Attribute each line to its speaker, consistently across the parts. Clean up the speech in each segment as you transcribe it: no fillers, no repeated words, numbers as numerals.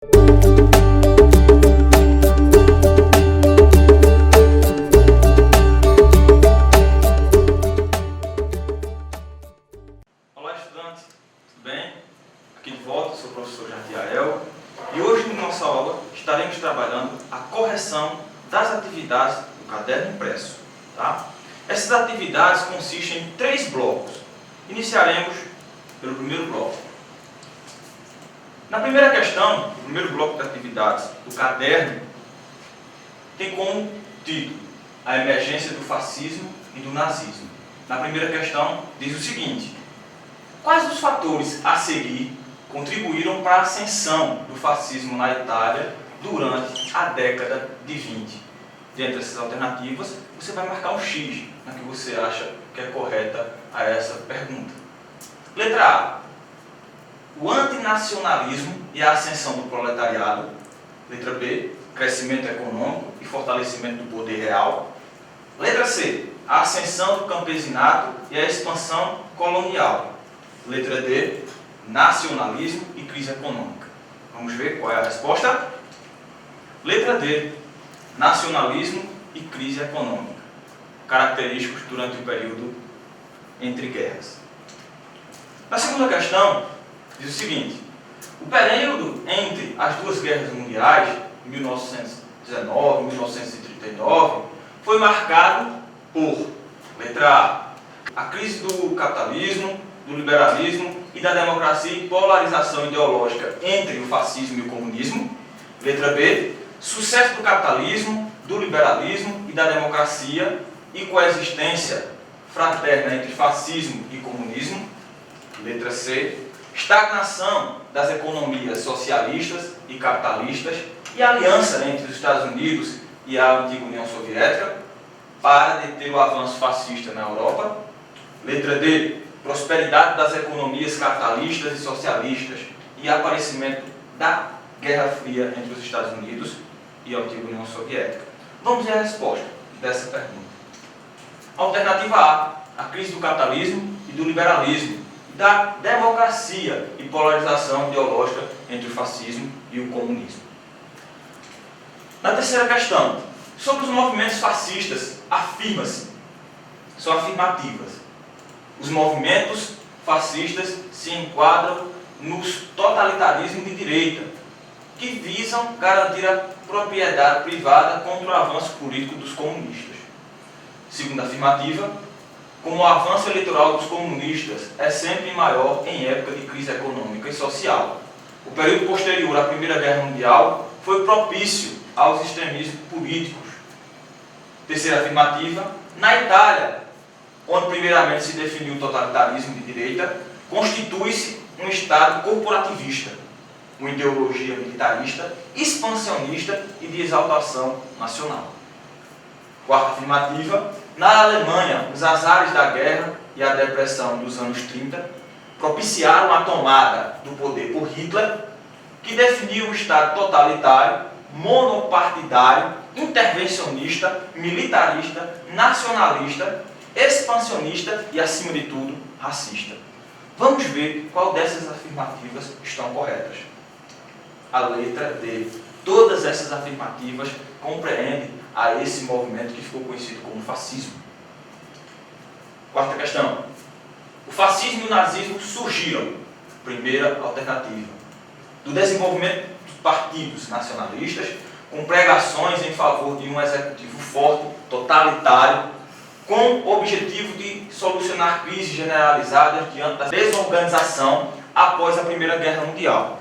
Speaker 1: Olá, estudantes, tudo bem? Aqui de volta, sou o professor Jardiael e hoje na nossa aula estaremos trabalhando a correção das atividades do caderno impresso. Tá? Essas atividades consistem em 3 blocos. Iniciaremos pelo primeiro bloco. Na primeira questão, o primeiro bloco de atividades do caderno tem como título a emergência do fascismo e do nazismo. Na primeira questão diz o seguinte: quais os fatores a seguir contribuíram para a ascensão do fascismo na Itália durante a década de 20? Dentre essas alternativas, você vai marcar um X na que você acha que é correta a essa pergunta. Letra A: o antinacionalismo e a ascensão do proletariado. Letra B: crescimento econômico e fortalecimento do poder real. Letra C: a ascensão do campesinato e a expansão colonial. Letra D: nacionalismo e crise econômica. Vamos ver qual é a resposta? Letra D: nacionalismo e crise econômica, característicos durante o período entre guerras. Na segunda questão, diz o seguinte: o período entre as duas guerras mundiais, 1919 e 1939, foi marcado por, letra A crise do capitalismo, do liberalismo e da democracia e polarização ideológica entre o fascismo e o comunismo. Letra B: sucesso do capitalismo, do liberalismo e da democracia e coexistência fraterna entre fascismo e comunismo. Letra C: estagnação das economias socialistas e capitalistas e aliança entre os Estados Unidos e a antiga União Soviética para deter o avanço fascista na Europa. Letra D: prosperidade das economias capitalistas e socialistas e aparecimento da Guerra Fria entre os Estados Unidos e a antiga União Soviética. Vamos ver a resposta dessa pergunta. Alternativa A crise do capitalismo e do liberalismo, da democracia e polarização ideológica entre o fascismo e o comunismo. Na terceira questão, sobre os movimentos fascistas, afirma-se, são afirmativas. Os movimentos fascistas se enquadram nos totalitarismos de direita, que visam garantir a propriedade privada contra o avanço político dos comunistas. Segunda afirmativa, como o avanço eleitoral dos comunistas é sempre maior em época de crise econômica e social, o período posterior à Primeira Guerra Mundial foi propício aos extremismos políticos. Terceira afirmativa, na Itália, onde primeiramente se definiu o totalitarismo de direita, constitui-se um Estado corporativista, uma ideologia militarista, expansionista e de exaltação nacional. Quarta afirmativa, na Alemanha, os azares da guerra e a depressão dos anos 30 propiciaram a tomada do poder por Hitler, que definiu o Estado totalitário, monopartidário, intervencionista, militarista, nacionalista, expansionista e, acima de tudo, racista. Vamos ver qual dessas afirmativas estão corretas. A letra D. Todas essas afirmativas compreendem a esse movimento que ficou conhecido como fascismo. Quarta questão. O fascismo e o nazismo surgiram, primeira alternativa, do desenvolvimento dos partidos nacionalistas, com pregações em favor de um executivo forte, totalitário, com o objetivo de solucionar crises generalizadas diante da desorganização após a Primeira Guerra Mundial.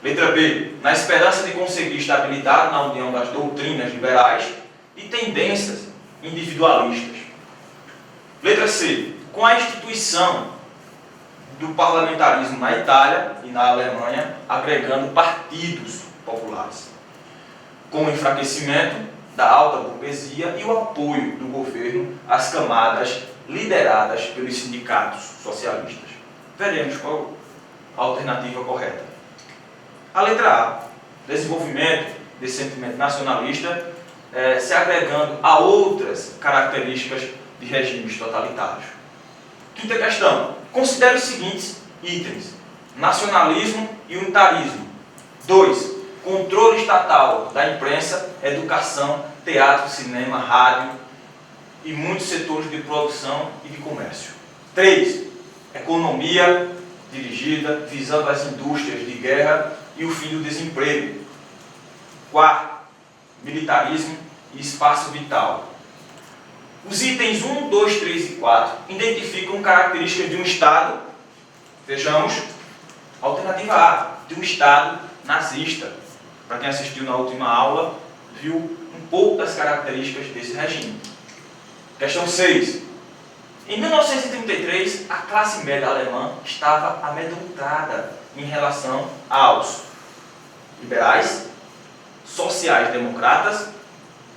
Speaker 1: Letra B. Na esperança de conseguir estabilidade na união das doutrinas liberais e tendências individualistas. Letra C. Com a instituição do parlamentarismo na Itália e na Alemanha, agregando partidos populares. Com o enfraquecimento da alta burguesia e o apoio do governo às camadas lideradas pelos sindicatos socialistas. Veremos qual a alternativa correta. A letra A, desenvolvimento desse sentimento nacionalista, se agregando a outras características de regimes totalitários. Quinta questão, considere os seguintes itens: nacionalismo e unitarismo, 2. Controle estatal da imprensa, educação, teatro, cinema, rádio e muitos setores de produção e de comércio. 3. Economia dirigida, visando as indústrias de guerra e o fim do desemprego. 4. Militarismo e espaço vital. Os itens 1, 2, 3 e 4 identificam características de um Estado, vejamos, alternativa A, de um Estado nazista. Para quem assistiu na última aula, viu um pouco das características desse regime. Questão 6. Em 1933, a classe média alemã estava amedrontada em relação aos liberais, sociais-democratas,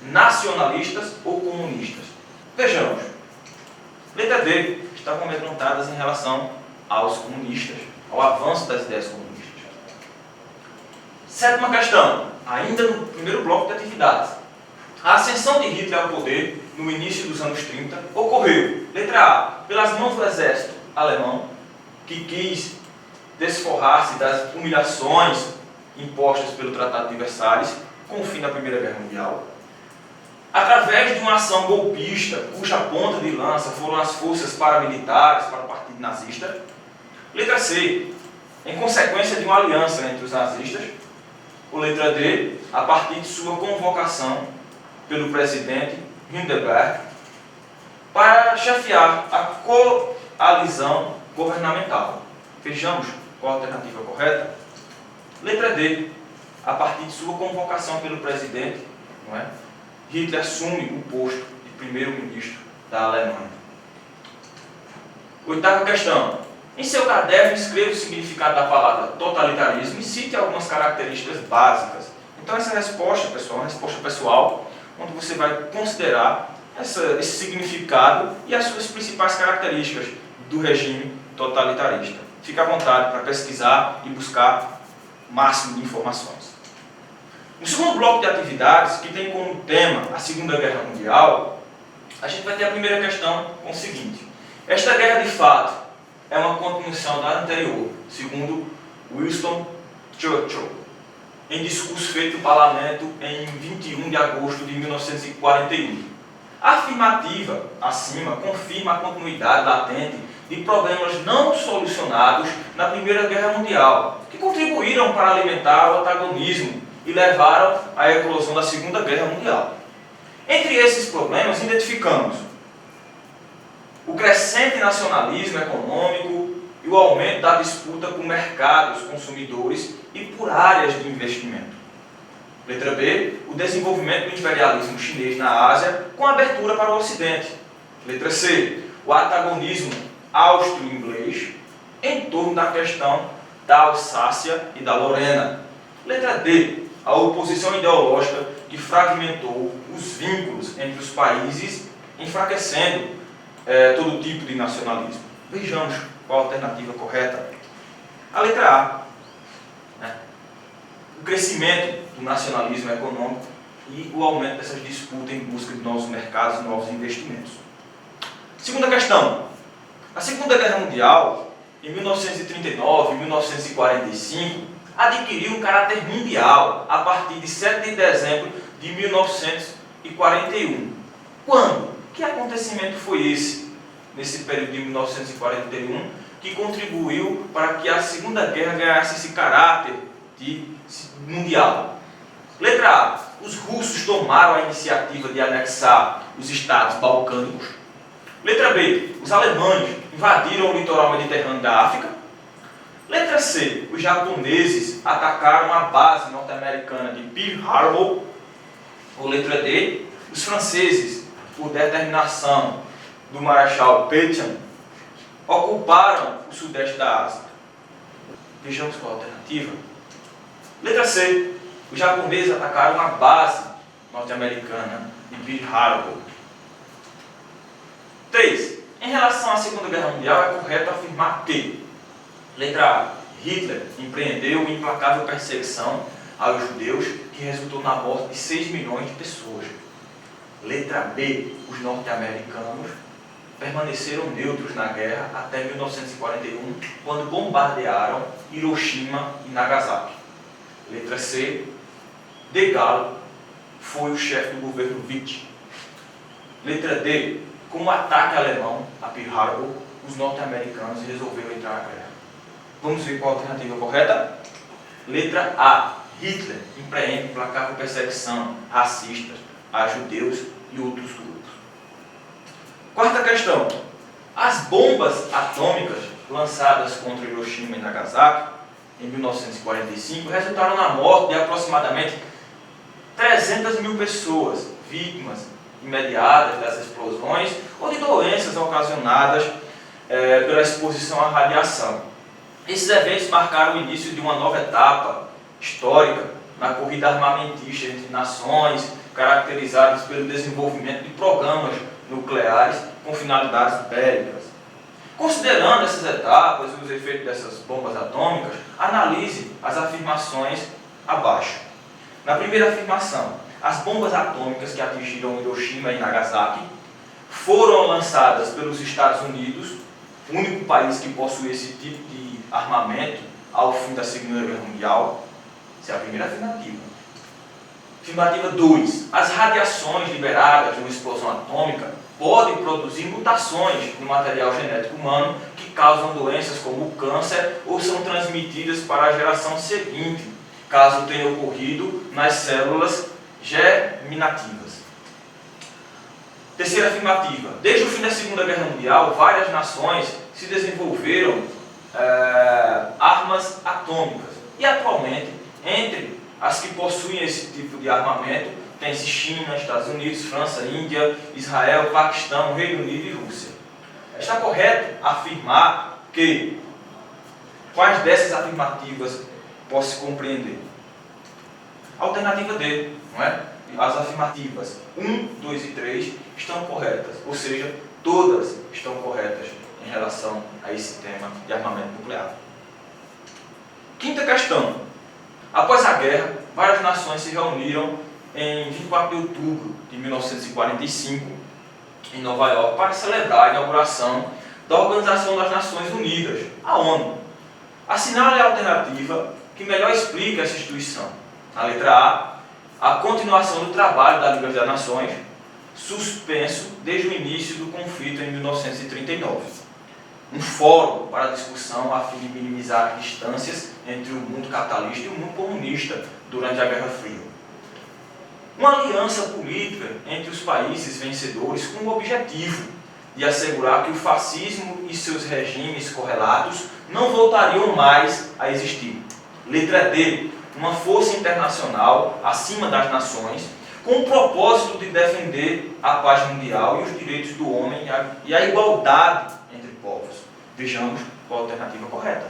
Speaker 1: nacionalistas ou comunistas. Vejamos. Letra D. Estavam amedrontadas em relação aos comunistas, ao avanço das ideias comunistas. 7ª questão, ainda no primeiro bloco de atividades. A ascensão de Hitler ao poder, no início dos anos 30, ocorreu, letra A, pelas mãos do exército alemão, que quis desforrar-se das humilhações impostas pelo Tratado de Versalhes, com o fim da Primeira Guerra Mundial, através de uma ação golpista, cuja ponta de lança foram as forças paramilitares para o Partido Nazista. Letra C, em consequência de uma aliança entre os nazistas. Ou letra D, a partir de sua convocação pelo presidente Hindenburg para chefiar a coalizão governamental. Vejamos qual a alternativa correta. Letra D, a partir de sua convocação pelo presidente, não é? Hitler assume o posto de primeiro-ministro da Alemanha. 8ª questão. Em seu caderno, escreva o significado da palavra totalitarismo e cite algumas características básicas. Então, essa resposta, pessoal, é uma resposta pessoal, onde você vai considerar esse significado e as suas principais características do regime totalitarista. Fique à vontade para pesquisar e buscar o máximo de informações. No segundo bloco de atividades, que tem como tema a Segunda Guerra Mundial, a gente vai ter a primeira questão com o seguinte. Esta guerra, de fato, é uma continuação da anterior, segundo Winston Churchill, em discurso feito no Parlamento em 21 de agosto de 1941. A afirmativa acima confirma a continuidade latente de problemas não solucionados na Primeira Guerra Mundial, que contribuíram para alimentar o antagonismo e levaram à eclosão da Segunda Guerra Mundial. Entre esses problemas, identificamos o crescente nacionalismo econômico e o aumento da disputa por mercados consumidores e por áreas de investimento. Letra B, o desenvolvimento do imperialismo chinês na Ásia com abertura para o Ocidente. Letra C, o antagonismo austro-inglês em torno da questão da Alsácia e da Lorena. Letra D, a oposição ideológica que fragmentou os vínculos entre os países, enfraquecendo todo tipo de nacionalismo. Vejamos qual a alternativa correta. A letra A, né? O crescimento do nacionalismo econômico e o aumento dessas disputas em busca de novos mercados e novos investimentos. Segunda questão. A Segunda Guerra Mundial, em 1939 e 1945, adquiriu um caráter mundial a partir de 7 de dezembro de 1941. Quando? Que acontecimento foi esse, nesse período de 1941, que contribuiu para que a Segunda Guerra ganhasse esse caráter de mundial? Letra A. Os russos tomaram a iniciativa de anexar os estados balcânicos. Letra B. Os alemães invadiram o litoral mediterrâneo da África. Letra C. Os japoneses atacaram a base norte-americana de Pearl Harbor. Ou letra D. Os franceses, por determinação do Marechal Pétain, ocuparam o sudeste da Ásia. Vejamos qual a alternativa. Letra C. Os japoneses atacaram a base norte-americana de Pearl Harbor. 3. Em relação à Segunda Guerra Mundial, é correto afirmar que: letra A. Hitler empreendeu uma implacável perseguição aos judeus que resultou na morte de 6 milhões de pessoas. Letra B. Os norte-americanos permaneceram neutros na guerra até 1941, quando bombardearam Hiroshima e Nagasaki. Letra C. De Gaulle foi o chefe do governo Vichy. Letra D. Com o ataque alemão a Pearl Harbor, os norte-americanos resolveram entrar na guerra. Vamos ver qual a alternativa correta? Letra A. Hitler empreende implacável perseguição racista a judeus e outros grupos. Quarta questão. As bombas atômicas lançadas contra Hiroshima e Nagasaki em 1945 resultaram na morte de aproximadamente 300 mil pessoas, vítimas imediatas dessas explosões ou de doenças ocasionadas pela exposição à radiação. Esses eventos marcaram o início de uma nova etapa histórica na corrida armamentista entre nações, caracterizadas pelo desenvolvimento de programas nucleares com finalidades bélicas. Considerando essas etapas e os efeitos dessas bombas atômicas, analise as afirmações abaixo. Na primeira afirmação, as bombas atômicas que atingiram Hiroshima e Nagasaki foram lançadas pelos Estados Unidos, o único país que possui esse tipo de armamento ao fim da Segunda Guerra Mundial. Essa é a primeira afirmativa. Afirmativa 2. As radiações liberadas de uma explosão atômica podem produzir mutações no material genético humano que causam doenças como o câncer ou são transmitidas para a geração seguinte, caso tenha ocorrido nas células germinativas. Terceira afirmativa. Desde o fim da Segunda Guerra Mundial, várias nações se desenvolveram armas atômicas. E atualmente, entre as que possuem esse tipo de armamento, tem-se China, Estados Unidos, França, Índia, Israel, Paquistão, Reino Unido e Rússia. Está correto afirmar que quais dessas afirmativas posso compreender? Alternativa D, não é? As afirmativas 1, 2 e 3 estão corretas, ou seja, todas estão corretas em relação a esse tema de armamento nuclear. Quinta questão. Após a guerra, várias nações se reuniram em 24 de outubro de 1945, em Nova York, para celebrar a inauguração da Organização das Nações Unidas, a ONU. Assinale a alternativa que melhor explica essa instituição. A letra A continuação do trabalho da Liga das Nações, suspenso desde o início do conflito em 1939. Um fórum para discussão a fim de minimizar as distâncias entre o mundo capitalista e o mundo comunista durante a Guerra Fria. Uma aliança política entre os países vencedores com o objetivo de assegurar que o fascismo e seus regimes correlatos não voltariam mais a existir. Letra D. Uma força internacional acima das nações com o propósito de defender a paz mundial e os direitos do homem e a igualdade entre povos. Vejamos qual a alternativa correta.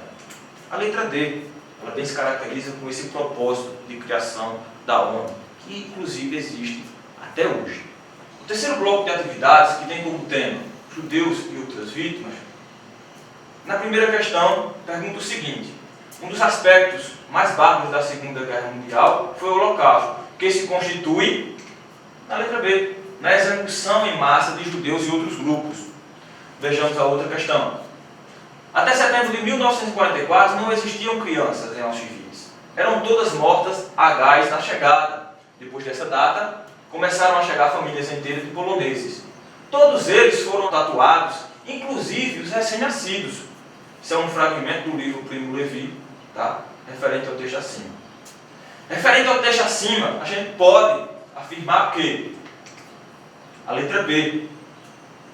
Speaker 1: A letra D. Ela bem se caracteriza com esse propósito de criação da ONU, que inclusive existe até hoje. O terceiro bloco de atividades, que tem como tema judeus e outras vítimas, na primeira questão pergunta o seguinte: um dos aspectos mais bárbaros da Segunda Guerra Mundial foi o Holocausto, que se constitui, na letra B, na execução em massa de judeus e outros grupos. Vejamos a outra questão. Até setembro de 1944 não existiam crianças em Auschwitz. Eram todas mortas a gás na chegada. Depois dessa data, começaram a chegar famílias inteiras de poloneses. Todos eles foram tatuados, inclusive os recém-nascidos. Isso é um fragmento do livro Primo Levi, tá? Referente ao texto acima. Referente ao texto acima, a gente pode afirmar que a letra B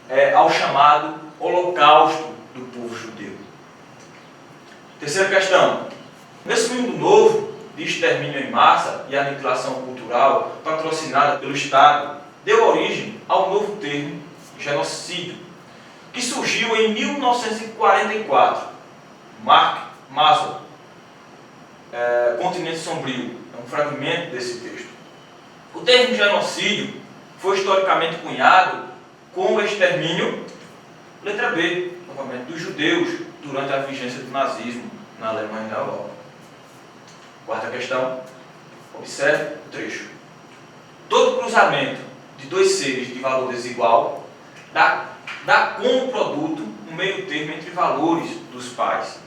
Speaker 1: é ao chamado Holocausto do povo judeu. Terceira questão. Nesse mundo novo de extermínio em massa e aniquilação cultural patrocinada pelo Estado, deu origem ao novo termo genocídio, que surgiu em 1944. Mark Maslow, Continente Sombrio, é um fragmento desse texto. O termo genocídio foi historicamente cunhado com o extermínio, letra B, novamente, dos judeus durante a vigência do nazismo na Alemanha e na Europa. Quarta questão, observe o trecho. Todo cruzamento de dois seres de valor desigual dá como produto um meio termo entre valores dos pais.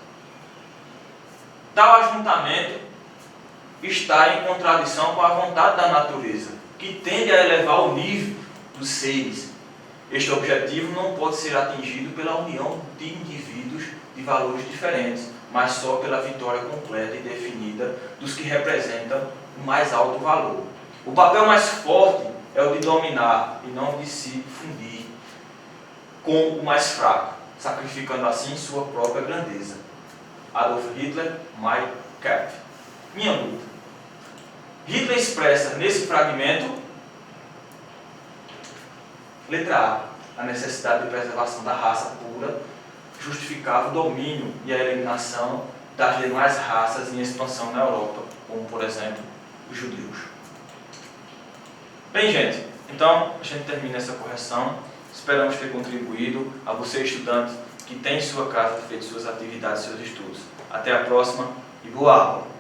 Speaker 1: Tal ajuntamento está em contradição com a vontade da natureza, que tende a elevar o nível dos seres. Este objetivo não pode ser atingido pela união de indivíduos de valores diferentes, mas só pela vitória completa e definida dos que representam o mais alto valor. O papel mais forte é o de dominar e não de se fundir com o mais fraco, sacrificando assim sua própria grandeza. Adolf Hitler, Mein Kampf. Minha luta. Hitler expressa nesse fragmento, letra A necessidade de preservação da raça pura justificava o domínio e a eliminação das demais raças em expansão na Europa, como, por exemplo, os judeus. Bem, gente, então a gente termina essa correção. Esperamos ter contribuído a você, estudante, que tem em sua casa feito suas atividades, seus estudos. Até a próxima e boa aula!